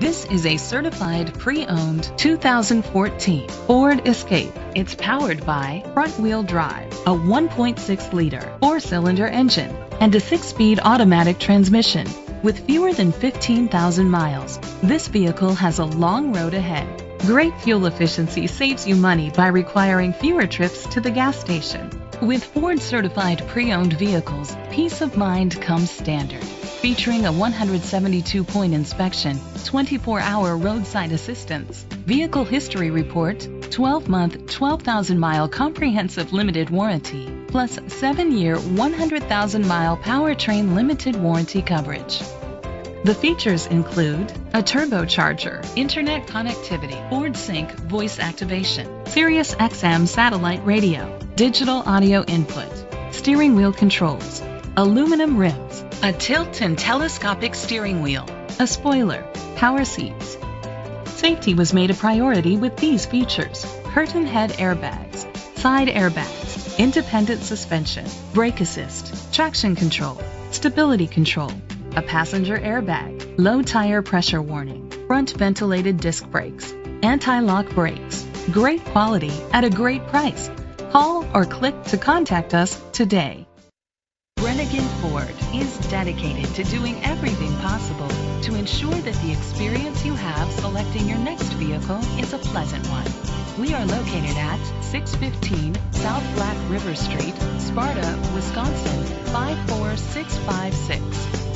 This is a certified pre-owned 2014 Ford Escape. It's powered by front-wheel drive, a 1.6-liter four-cylinder engine, and a 6-speed automatic transmission. With fewer than 15,000 miles, this vehicle has a long road ahead. Great fuel efficiency saves you money by requiring fewer trips to the gas station. With Ford certified pre-owned vehicles, peace of mind comes standard. Featuring a 172-point inspection, 24-hour roadside assistance, vehicle history report, 12-month, 12,000-mile comprehensive limited warranty, plus 7-year, 100,000-mile powertrain limited warranty coverage. The features include a turbocharger, internet connectivity, Ford Sync voice activation, Sirius XM satellite radio, digital audio input, steering wheel controls, aluminum rims, a tilt and telescopic steering wheel, a spoiler, power seats. Safety was made a priority with these features: curtain head airbags, side airbags, independent suspension, brake assist, traction control, stability control, a passenger airbag, low tire pressure warning, front ventilated disc brakes, anti-lock brakes. Great quality at a great price. Call or click to contact us today. Brennigan Ford is dedicated to doing everything possible to ensure that the experience you have selecting your next vehicle is a pleasant one. We are located at 615 South Black River Street, Sparta, Wisconsin 54656.